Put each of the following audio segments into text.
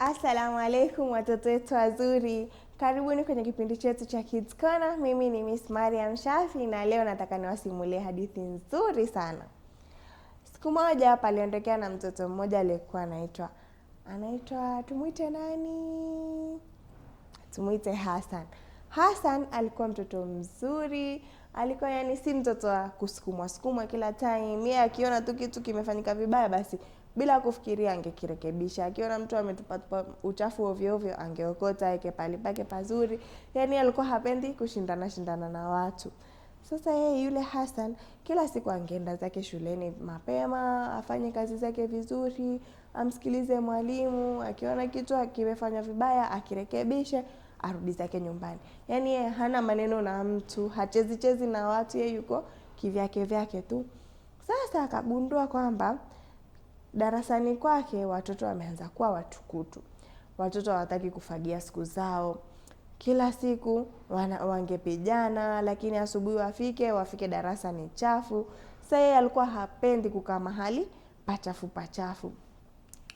Assalamu alaikum watoto wetu wazuri. Karibuni kwenye kipindi chetu cha Kids Corner. Mimi ni Miss Mariam Shafi na leo nataka niwasimulie hadithi nzuri sana. Siku moja paliondokea na mtoto mmoja aliyekuwa anaitwa tumuite nani? Tumuite Hassan. Hassan alikuwa mtoto mzuri, alikuwa yani si mtoto wa kusukumwa kila time. Yeye akiona tu kitu kimefanyika vibaya basi bila kufikiria angekirekebisha. Akiona mtu ametupa uchafu ovyo ovyo angeokota yake pale pake pazuri. Yani alikuwa hapendi kushindana na watu. Sasa yeye yule Hassan kila siku angeenda zake shuleni mapema, afanye kazi zake vizuri, amsikilize mwalimu, akiona kitu kimefanya vibaya akirekebishe, arudi zake nyumbani. Yani yeye hana maneno na mtu, hachezi na watu, yeye yuko kivyake tu. Sasa akagundua kwamba darasani kwake watoto wameanza kuwa watukutu. Watoto hawataki kufagia siku zao. Kila siku wangepijana, lakini asubuhi wafike darasa ni chafu. Sasa yeye alikuwa hapendi kukaa mahali pachafu.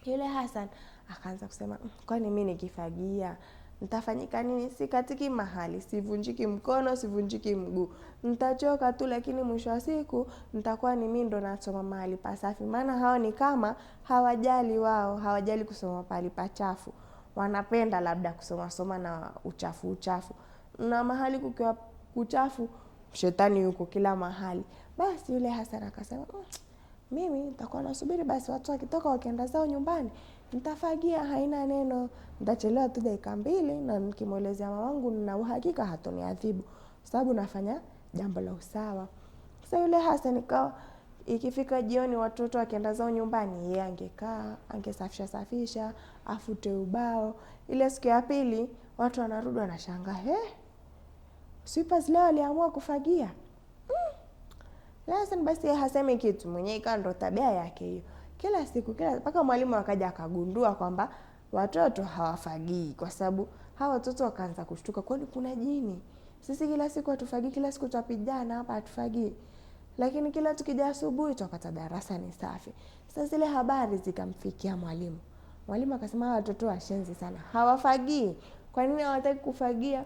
Yule Hassan akaanza kusema, kwani mimi nikifagia nitafanyika nini? Sikatiki mahali, sivunjiki mkono, sivunjiki mguu. Nitachoka tu, lakini mwisho wa siku nitakuwa ni mimi ndo nasoma mahali pasafi. Maana hao ni kama hawajali kusoma mahali pachafu. Wanapenda labda kusoma na uchafu. Na mahali kukiwa kuchafu, shetani yuko kila mahali. Basi yule Hassan akasema, mimi nitakuwa nasubiri basi watu wakitoka wakienda zao nyumbani, nitafagia, haina neno, nitachelewa tu dakika 2 na nikimuelezea mamangu na uhakika hatoniadhibu sababu nafanya jambo la usawa. Sasa yule Hassan ikawa ikifika jioni watoto wakienda zao nyumbani, yeye angekaa, angesafisha, afute ubao. Ile siku ya pili watu wanarudi wanashangaa, sweepers leo aliamua kufagia. Hassan basi hasemi kitu, mwenyewe ikawa ndo tabia yake hiyo. Kila siku mpaka mwalimu akaja akagundua kwamba watoto hawafagii, kwa sababu hawa watoto wakaanza kushtuka, kwani kuna jini? Sisi kila siku hatufagii, kila siku tutapigana hapa hatufagii. Lakini kila tukija asubuhi tupata darasa ni safi. Sasa zile habari zikamfikia mwalimu. Mwalimu akasema hawa watoto washenzi sana, hawafagii. Kwa nini hawataki kufagia?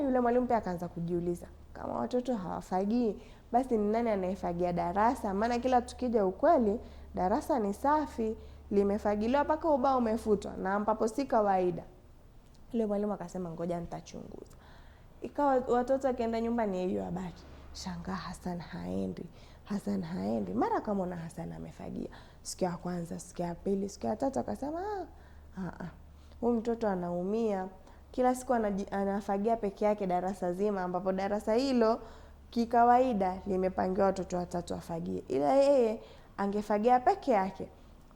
Yule mwalimu pia akaanza kujiuliza, kama watoto hawafagii, basi ni nani anayefagia darasa? Maana kila tukija ukweli darasa ni safi, limefagiliwa mpaka ubao umefutwa, na ambapo si kawaida. Yule mwalimu akasema ngoja nitachunguza. Ikawa watoto wakienda nyumbani hiyo habari. Shangaa Hassan haendi. Mara kama na Hassan amefagia. Siku ya kwanza, siku ya pili, siku ya tatu akasema huyu mtoto anaumia. Kila siku anafagia peke yake darasa zima, ambapo darasa hilo kikawaida limepangiwa watoto 3 wafagie. Ila yeye angefagia peke yake.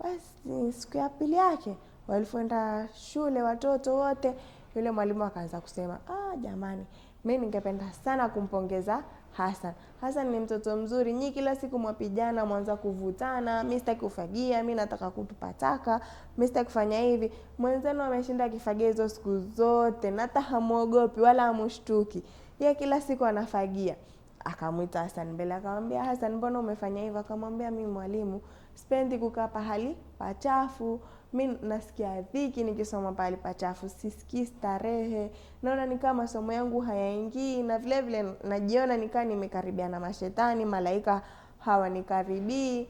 Basi siku ya pili yake walipoenda shule watoto wote, yule mwalimu akaanza kusema, jamani, mimi ningependa sana kumpongeza Hassan. Hassan ni mtoto mzuri, nyinyi kila siku mwapijana, mwanza kuvutana, mimi sitaki kufagia, mimi nataka kutupa taka, mimi sitaki kufanya hivi. Mwenzenu ameshinda akifagia hizo siku zote, na hata hamuogopi wala hamshtuki. Yeye kila siku anafagia. Akamuita Hassan mbele, akamwambia, Hassan, mbona umefanya hivyo? Akamwambia, mimi mwalimu, sipendi kukaa pahali pachafu. Mimi nasikia dhiki nikisoma pahali pachafu, sisikii starehe. Naona ni kama masomo yangu hayaingii, na vile vile najiona nikaa nimekaribia na mashetani, malaika hawanikaribii.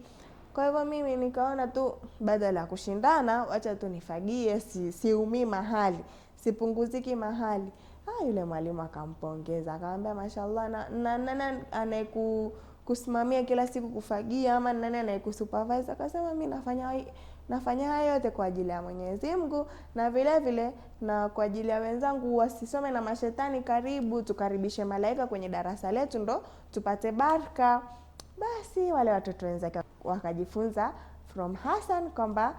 Kwa hivyo mimi nikaona tu badala ya kushindana, acha tu nifagie, siumii mahali, sipunguziki mahali. Yule mwalimu akampongeza, akamwambia mashallah, na nani anayekusimamia kila siku kufagia, ama nani anayekusupervise? Akasema mimi nafanya hayo yote kwa ajili ya Mwenyezi Mungu, na vile vile na kwa ajili ya wenzangu wasisome na mashetani karibu, tukaribishe malaika kwenye darasa letu ndo tupate baraka. Basi wale watoto wenzake wakajifunza from Hassan kwamba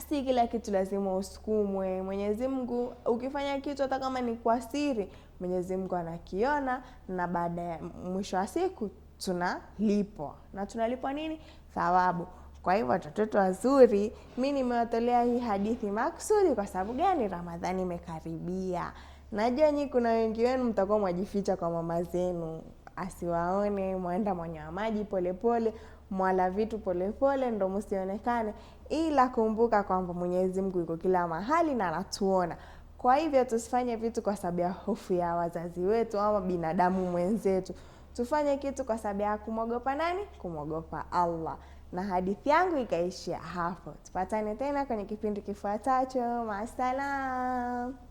si kila kitu lazima usukumwe. Mwenyezi Mungu ukifanya kitu hata kama ni kwa siri, Mwenyezi Mungu anakiona, na baada ya mwisho wa siku tunalipwa. Na tunalipwa nini? Thawabu. Kwa hivyo watoto wazuri, mimi nimewatolea hii hadithi maksudi kwa sababu gani? Ramadhani imekaribia. Najua nyinyi kuna wengi wenu mtakuwa mwajificha kwa mama zenu. asiwaone, mwenda mwenye maji polepole, mwala vitu polepole ndo msionekane, ila kumbuka kwamba Mwenyezi Mungu yuko kila mahali na anatuona. Kwa hivyo tusifanye vitu kwa sababu ya hofu ya wazazi wetu ama binadamu mwenzetu. Tufanye kitu kwa sababu ya kumwogopa nani? Kumwogopa Allah. Na hadithi yangu ikaishia hapo. Tupatane tena kwenye kipindi kifuatacho. Maasalam.